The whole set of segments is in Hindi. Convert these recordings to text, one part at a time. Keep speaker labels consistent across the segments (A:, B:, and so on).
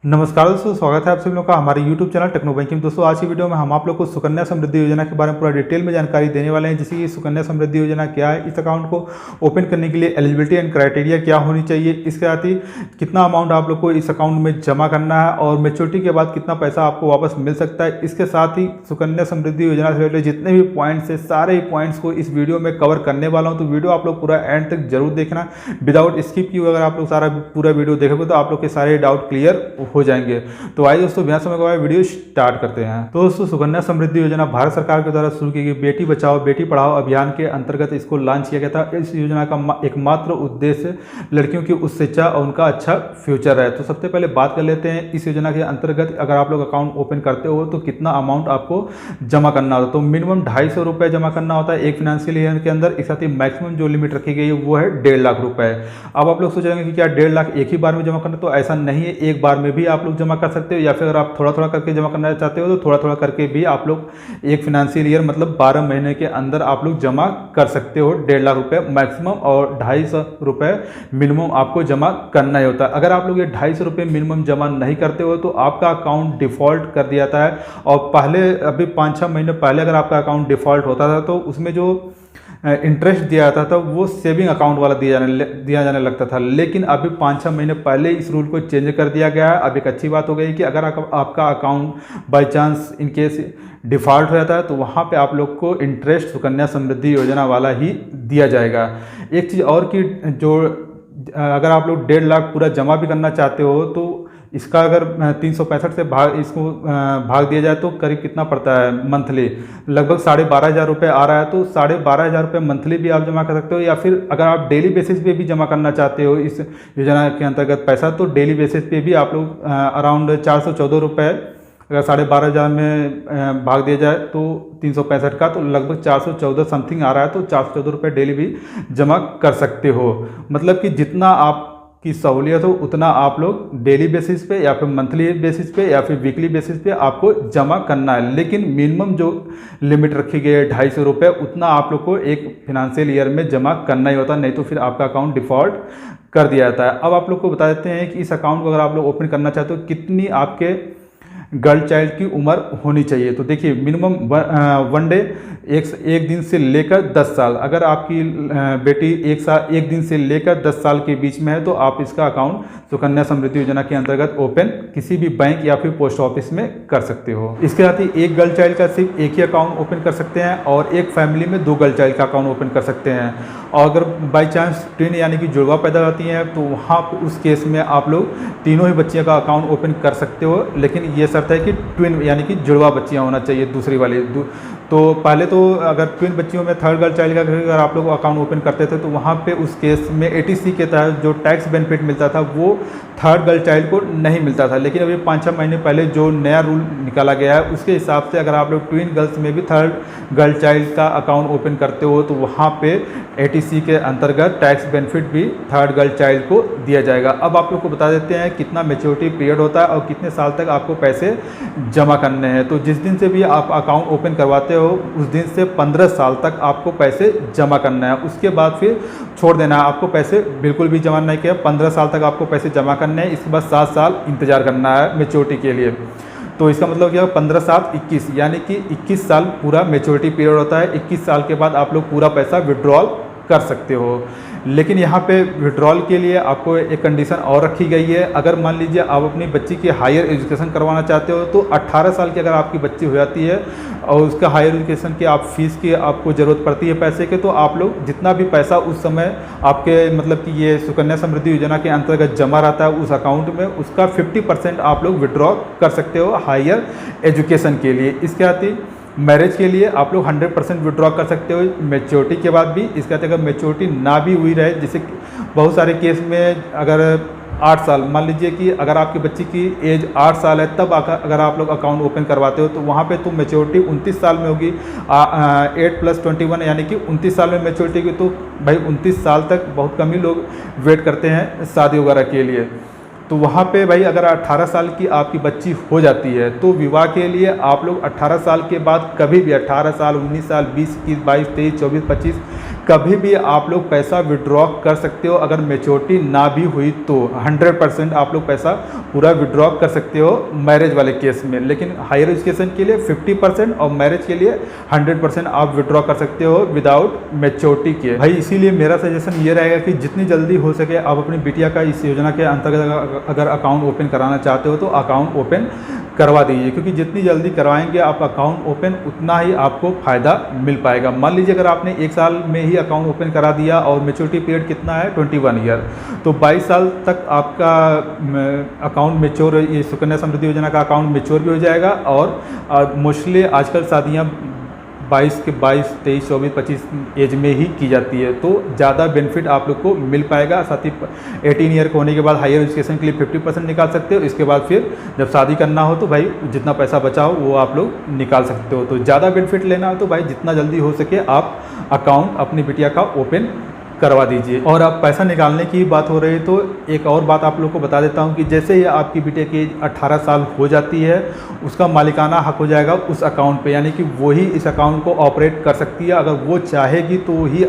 A: नमस्कार दोस्तों, स्वागत है आप सभी लोगों का हमारे YouTube चैनल टेक्नो बैंकिंग। दोस्तों आज की वीडियो में हम आप लोग को सुकन्या समृद्धि योजना के बारे में पूरा डिटेल में जानकारी देने वाले हैं। जैसे कि सुकन्या समृद्धि योजना क्या है, इस अकाउंट को ओपन करने के लिए एलिजिबिलिटी एंड क्राइटेरिया क्या होनी चाहिए, इसके साथ ही कितना अमाउंट आप लोग को इस अकाउंट में जमा करना है और मेच्योरिटी के बाद कितना पैसा आपको वापस मिल सकता है। इसके साथ ही सुकन्या समृद्धि योजना से रिलेटेड जितने भी पॉइंट्स है, सारे ही पॉइंट्स को इस वीडियो में कवर करने वाला हूँ। तो वीडियो आप लोग पूरा एंड तक जरूर देखना, विदाउट स्किप किए अगर आप लोग सारा पूरा वीडियो देखोगे तो आप लोग के सारे डाउट क्लियर हो जाएंगे। तो आइए दोस्तों बिना समय गवाए वीडियो स्टार्ट करते हैं। तो दोस्तों सुकन्या समृद्धि योजना भारत सरकार के द्वारा शुरू की गई बेटी बचाओ बेटी पढ़ाओ अभियान के अंतर्गत इसको लॉन्च किया गया था। इस योजना का एकमात्र उद्देश्य लड़कियों की उच्च शिक्षा और उनका अच्छा फ्यूचर है। तो सबसे पहले बात कर लेते हैं इस योजना के अंतर्गत अगर आप लोग अकाउंट ओपन करते हो तो कितना अमाउंट आपको जमा करना होता है। तो मिनिमम 250 रुपये जमा करना होता है एक फिनेंशियल ईयर के अंदर। इस साथ ही मैक्सिमम जो लिमिट रखी गई है वो है 1.5 लाख रुपए। अब आप लोग सोचेंगे कि क्या 1.5 लाख एक ही बार में जमा करना, तो ऐसा नहीं है, एक बार में भी आप लोग जमा कर सकते हो या फिर अगर आप थोड़ा थोड़ा करके जमा करना चाहते हो तो थोड़ा थोड़ा करके भी आप लोग एक फिनेंशियल ईयर मतलब 12 महीने के अंदर आप लोग जमा कर सकते हो। 1.5 लाख रुपए मैक्सिमम और 250 रुपये मिनिमम आपको जमा करना ही होता है। अगर आप लोग ये 250 रुपये मिनिमम जमा नहीं करते हो तो आपका अकाउंट डिफ़ॉल्ट कर दिया जाता है। और पहले अभी 5-6 महीने पहले अगर आपका अकाउंट डिफ़ॉल्ट होता था तो उसमें जो इंटरेस्ट दिया जाता था वो सेविंग अकाउंट वाला दिया जाने लगता था। लेकिन अभी 5-6 महीने पहले इस रूल को चेंज कर दिया गया है। अब एक अच्छी बात हो गई कि अगर आपका account by chance in case default हो जाता है तो वहाँ पे आप लोग को इंटरेस्ट सुकन्या समृद्धि योजना वाला ही दिया जाएगा। एक चीज़ और कि जो अगर आप लोग 1.5 लाख पूरा जमा भी करना चाहते हो तो इसका अगर 365 से भाग दिया जाए तो करीब कितना पड़ता है मंथली, लगभग 12,500 रुपये आ रहा है। तो 12,500 रुपये मंथली भी आप जमा कर सकते हो या फिर अगर आप डेली बेसिस पे भी जमा करना चाहते हो इस योजना के अंतर्गत पैसा तो डेली बेसिस पे भी आप लोग अराउंड 414 रुपये अगर 12,500 में भाग दिया जाए तो 365 का तो लगभग 414 समथिंग आ रहा है। तो 414 रुपये डेली भी जमा कर सकते हो। मतलब कि जितना आपकी सहूलियत हो उतना आप लोग डेली बेसिस पे या फिर मंथली बेसिस पे या फिर वीकली बेसिस पे आपको जमा करना है। लेकिन मिनिमम जो लिमिट रखी गई है 250 रुपये उतना आप लोग को एक फिनेंशियल ईयर में जमा करना ही होता है, नहीं तो फिर आपका अकाउंट डिफ़ॉल्ट कर दिया जाता है। अब आप लोग को बता देते हैं कि इस अकाउंट को अगर आप लोग ओपन करना चाहते हो कितनी आपके गर्ल चाइल्ड की उम्र होनी चाहिए। तो देखिए मिनिमम 1 डे एक दिन से लेकर 10 साल, अगर आपकी बेटी एक दिन से लेकर 10 साल के बीच में है तो आप इसका अकाउंट सुकन्या समृद्धि योजना के अंतर्गत ओपन किसी भी बैंक या फिर पोस्ट ऑफिस में कर सकते हो। इसके साथ ही एक गर्ल चाइल्ड का सिर्फ एक ही अकाउंट ओपन कर सकते हैं और एक फैमिली में 2 गर्ल चाइल्ड का अकाउंट ओपन कर सकते हैं। और अगर बाई चांस ट्विन यानी कि जुड़वा पैदा होती हैं तो वहाँ उस केस में आप लोग तीनों ही बच्चियों का अकाउंट ओपन कर सकते हो। लेकिन ये शर्त है कि ट्विन यानी कि जुड़वा बच्चियाँ होना चाहिए दूसरी वाली। तो पहले तो अगर ट्विन बच्चियों में थर्ड गर्ल चाइल्ड का अगर आप लोग अकाउंट ओपन करते थे तो वहाँ पे उस केस में ATC के तहत जो टैक्स बेनिफिट मिलता था वो थर्ड गर्ल चाइल्ड को नहीं मिलता था। लेकिन अभी 5-6 महीने पहले जो नया रूल निकाला गया है उसके हिसाब से अगर आप लोग ट्विन गर्ल्स में भी थर्ड गर्ल चाइल्ड का अकाउंट ओपन करते हो तो वहाँ पे ATC के अंतर्गत टैक्स बेनिफिट भी थर्ड गर्ल चाइल्ड को दिया जाएगा। अब आप लोग को बता देते हैं कितना मैच्योरिटी पीरियड होता है और कितने साल तक आपको पैसे जमा करने हैं। तो जिस दिन से भी आप अकाउंट ओपन करवाते हो उस दिन से 15 साल तक आपको पैसे जमा करना है। उसके बाद फिर छोड़ देना है, आपको पैसे बिल्कुल भी जमा नहीं किया। 15 साल तक आपको पैसे जमा करने हैं, इसके बाद 7 साल इंतजार करना है मैच्योरिटी के लिए। तो इसका मतलब क्या है 15 7 21 यानी कि 21 साल पूरा मैच्योरिटी पीरियड होता है। 21 साल के बाद आप लोग पूरा पैसा विड्रॉल कर सकते हो। लेकिन यहाँ पे विड्रॉल के लिए आपको एक कंडीशन और रखी गई है। अगर मान लीजिए आप अपनी बच्ची की हायर एजुकेशन करवाना चाहते हो तो 18 साल की अगर आपकी बच्ची हो जाती है और उसका हायर एजुकेशन की आप फीस की आपको ज़रूरत पड़ती है पैसे के, तो आप लोग जितना भी पैसा उस समय आपके मतलब कि ये सुकन्या समृद्धि योजना के अंतर्गत जमा रहता है उस अकाउंट में, उसका 50% आप लोग विड्रॉ कर सकते हो हायर एजुकेशन के लिए। इसके साथ ही मैरिज के लिए आप लोग 100% विड्रॉ कर सकते हो मैच्योरिटी के बाद भी। इसके बाद अगर मैच्योरिटी ना भी हुई रहे, जैसे बहुत सारे केस में अगर 8 साल मान लीजिए कि अगर आपकी बच्ची की एज 8 साल है तब अगर आप लोग अकाउंट ओपन करवाते हो तो वहाँ पे तो मैच्योरिटी 29 साल में होगी। 8 + 21 यानी कि 29 साल में मैच्योरिटी की। तो भाई 29 साल तक बहुत कम ही लोग वेट करते हैं शादी वगैरह के लिए। तो वहाँ पे भाई अगर 18 साल की आपकी बच्ची हो जाती है तो विवाह के लिए आप लोग 18 साल के बाद कभी भी 18 साल 19 साल 20 21 22 23 24 25 कभी भी आप लोग पैसा विड्रॉ कर सकते हो, अगर मैच्योरिटी ना भी हुई तो 100% आप लोग पैसा पूरा विड्रॉ कर सकते हो मैरिज वाले केस में। लेकिन हायर एजुकेशन के लिए 50% और मैरिज के लिए 100% आप विड्रॉ कर सकते हो विदाउट मैच्योरिटी के। भाई इसीलिए मेरा सजेशन ये रहेगा कि जितनी जल्दी हो सके आप अपनी बिटिया का इस योजना के अंतर्गत अगर अकाउंट ओपन कराना चाहते हो तो अकाउंट ओपन करवा दीजिए, क्योंकि जितनी जल्दी करवाएंगे आप अकाउंट ओपन उतना ही आपको फ़ायदा मिल पाएगा। मान लीजिए अगर आपने 1 साल में ही अकाउंट ओपन करा दिया और मैच्योरिटी पीरियड कितना है 21 ईयर, तो 22 साल तक आपका अकाउंट मैच्योर, ये सुकन्या समृद्धि योजना का अकाउंट मैच्योर भी हो जाएगा। और मोस्टली आजकल शादियाँ 22 के 22, 23, 24, 25 एज में ही की जाती है, तो ज़्यादा बेनिफिट आप लोग को मिल पाएगा। साथ ही 18 ईयर के होने के बाद हायर एजुकेशन के लिए 50% निकाल सकते हो। इसके बाद फिर जब शादी करना हो तो भाई जितना पैसा बचा हो वो आप लोग निकाल सकते हो। तो ज़्यादा बेनिफिट लेना हो तो भाई जितना जल्दी हो सके आप अकाउंट अपनी बिटिया का ओपन करवा दीजिए। और अब पैसा निकालने की बात हो रही है तो एक और बात आप लोग को बता देता हूं कि जैसे ही आपकी बिटिया की 18 साल हो जाती है उसका मालिकाना हक हो जाएगा उस अकाउंट पे, यानी कि वही इस अकाउंट को ऑपरेट कर सकती है। अगर वो चाहेगी तो ही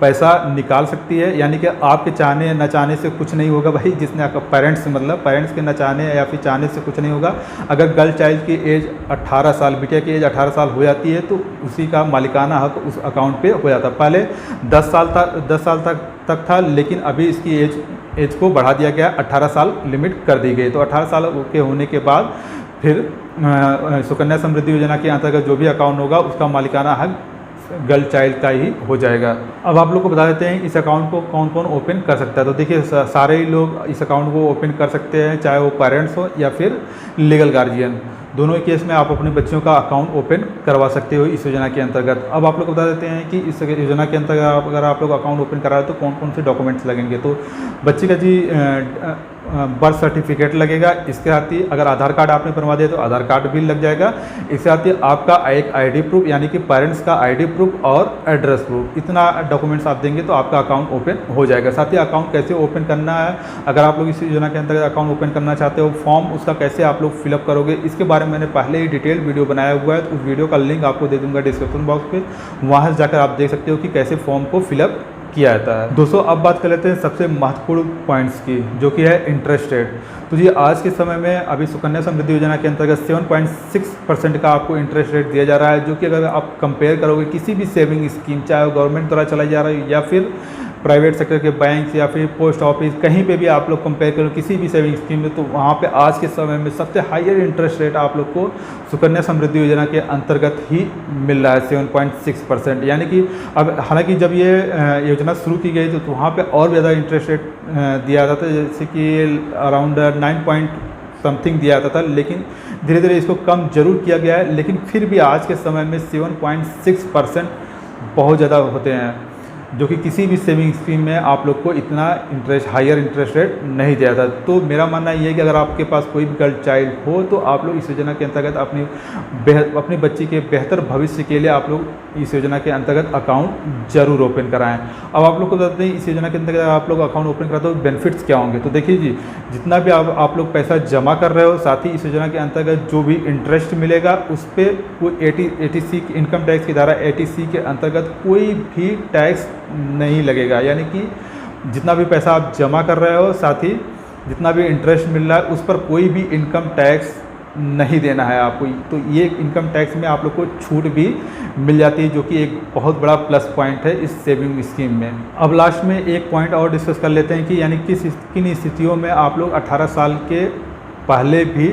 A: पैसा निकाल सकती है, यानी कि आपके चाहने न चाहने से कुछ नहीं होगा भाई। जिसने आपका पेरेंट्स के न चाहने या फिर चाहने से कुछ नहीं होगा। अगर गर्ल चाइल्ड की एज 18 साल, बिटिया की एज 18 साल हो जाती है तो उसी का मालिकाना हक उस अकाउंट पे हो जाता है। पहले 10 साल तक था, लेकिन अभी इसकी एज को बढ़ा दिया गया, 18 साल लिमिट कर दी गई। तो 18 साल के होने के बाद फिर सुकन्या समृद्धि योजना के अंतर्गत जो भी अकाउंट होगा उसका मालिकाना हक गर्ल चाइल्ड का ही हो जाएगा। अब आप लोग को बता देते हैं इस अकाउंट को कौन कौन ओपन कर सकता है। तो देखिए सारे ही लोग इस अकाउंट को ओपन कर सकते हैं, चाहे वो पेरेंट्स हो या फिर लीगल गार्जियन। दोनों ही केस में आप अपने बच्चों का अकाउंट ओपन करवा सकते हो इस योजना के अंतर्गत। अब आप लोग को बता देते हैं कि इस योजना के अंतर्गत अगर आप लोग अकाउंट ओपन करा रहे हो तो कौन कौन से डॉक्यूमेंट्स लगेंगे। तो बच्चे का जी बर्थ सर्टिफिकेट लगेगा। इसके साथ ही अगर आधार कार्ड आपने बनवा दिया तो आधार कार्ड भी लग जाएगा। इसके साथ ही आपका एक आईडी प्रूफ, यानी कि पेरेंट्स का आईडी प्रूफ और एड्रेस प्रूफ, इतना डॉक्यूमेंट्स आप देंगे तो आपका अकाउंट ओपन हो जाएगा। साथ ही अकाउंट कैसे ओपन करना है, अगर आप लोग इस योजना के अंतर्गत अकाउंट ओपन करना चाहते हो, फॉर्म उसका कैसे आप लोग फिलअप करोगे, इसके बारे में मैंने पहले ही डिटेल वीडियो बनाया हुआ है। तो उस वीडियो का लिंक आपको दे दूंगा डिस्क्रिप्शन बॉक्स पे, वहाँ से जाकर आप देख सकते हो कि कैसे फॉर्म को फिलअप किया जाता है। दोस्तों अब बात कर लेते हैं सबसे महत्वपूर्ण पॉइंट्स की, जो कि है इंटरेस्ट रेट। तो जी आज के समय में अभी सुकन्या समृद्धि योजना के अंतर्गत 7.6% का आपको इंटरेस्ट रेट दिया जा रहा है, जो कि अगर आप कंपेयर करोगे किसी भी सेविंग स्कीम, चाहे गवर्नमेंट द्वारा चलाई जा रही है या फिर प्राइवेट सेक्टर के बैंक या फिर पोस्ट ऑफिस, कहीं पे भी आप लोग कंपेयर करो किसी भी सेविंग स्कीम में, तो वहाँ पे आज के समय में सबसे हाईयर इंटरेस्ट रेट आप लोग को सुकन्या समृद्धि योजना के अंतर्गत ही मिल रहा है 7.6%। यानी कि अब हालांकि जब ये योजना शुरू की गई तो वहाँ पे और ज़्यादा इंटरेस्ट रेट दिया जाता था, जैसे कि अराउंड 9 समथिंग दिया जाता था, लेकिन धीरे धीरे इसको कम जरूर किया गया है। लेकिन फिर भी आज के समय में 7.6% बहुत ज़्यादा होते हैं, जो कि किसी भी सेविंग स्कीम में आप लोग को इतना हाईयर इंटरेस्ट रेट नहीं दिया था। तो मेरा मानना ये है कि अगर आपके पास कोई भी गर्ल चाइल्ड हो तो आप लोग इस योजना के अंतर्गत अपनी बच्ची के बेहतर भविष्य के लिए आप लोग इस योजना के अंतर्गत अकाउंट जरूर ओपन कराएं। अब आप लोग को बताते हैं इस योजना के अंतर्गत आप लोग अकाउंट ओपन कराते हो बेनिफिट्स क्या होंगे। तो देखिए जी, जितना भी आप लोग पैसा जमा कर रहे हो, साथ ही इस योजना के अंतर्गत जो भी इंटरेस्ट मिलेगा उस पर कोई 80C इनकम टैक्स की धारा 80C के अंतर्गत कोई भी टैक्स नहीं लगेगा। यानी कि जितना भी पैसा आप जमा कर रहे हो, साथ ही जितना भी इंटरेस्ट मिल रहा है उस पर कोई भी इनकम टैक्स नहीं देना है आपको। तो ये इनकम टैक्स में आप लोग को छूट भी मिल जाती है, जो कि एक बहुत बड़ा प्लस पॉइंट है इस सेविंग स्कीम में। अब लास्ट में एक पॉइंट और डिस्कस कर लेते हैं कि यानी किन स्थितियों में आप लोग 18 साल के पहले भी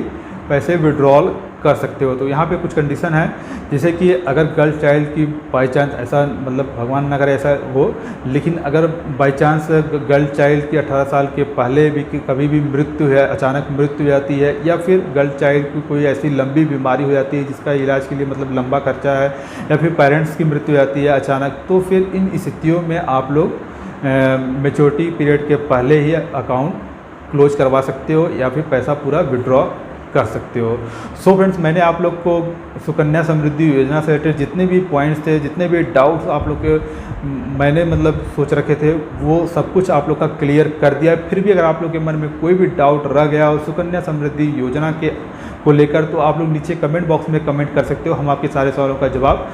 A: पैसे विड्रॉल कर सकते हो। तो यहाँ पे कुछ कंडीशन है, जैसे कि अगर गर्ल चाइल्ड की बाई चांस ऐसा, मतलब भगवान ना करे ऐसा हो, लेकिन अगर बाई चांस गर्ल चाइल्ड की 18 साल के पहले भी कभी भी मृत्यु है, अचानक मृत्यु हो जाती है, या फिर गर्ल चाइल्ड की कोई ऐसी लंबी बीमारी हो जाती है जिसका इलाज के लिए मतलब लंबा खर्चा है, या फिर पेरेंट्स की मृत्यु हो जाती है अचानक, तो फिर इन स्थितियों में आप लोग मैच्योरिटी पीरियड के पहले ही अकाउंट क्लोज करवा सकते हो या फिर पैसा पूरा विड्रॉ कर सकते हो। सो फ्रेंड्स, मैंने आप लोग को सुकन्या समृद्धि योजना से रिलेटेड जितने भी पॉइंट्स थे, जितने भी डाउट्स आप लोग के मैंने मतलब सोच रखे थे, वो सब कुछ आप लोग का क्लियर कर दिया। फिर भी अगर आप लोग के मन में कोई भी डाउट रह गया हो सुकन्या समृद्धि योजना को लेकर, तो आप लोग नीचे कमेंट बॉक्स में कमेंट कर सकते हो। हम आपके सारे सवालों का जवाब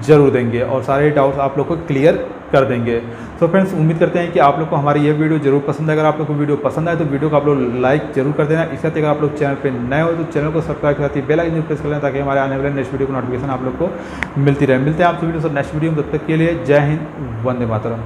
A: जरूर देंगे और सारे डाउट्स आप लोग को क्लियर कर देंगे। तो फ्रेंड्स, उम्मीद करते हैं कि आप लोग को हमारी ये वीडियो जरूर पसंद है। अगर आप लोग को वीडियो पसंद आए तो वीडियो को आप लोग लाइक जरूर कर देना। इसके साथ अगर आप लोग चैनल पे नए हो तो चैनल को सब्सक्राइब के साथ ही बेल आइकन प्रेस कर लेना, ताकि हमारे आने वाले नेक्स्ट वीडियो को नोटिफिकेशन आप लोग को मिलती रहे। मिलते हैं आपसे वीडियो नेक्स्ट वीडियो में, तब तक के लिए जय हिंद, वंदे मातरम।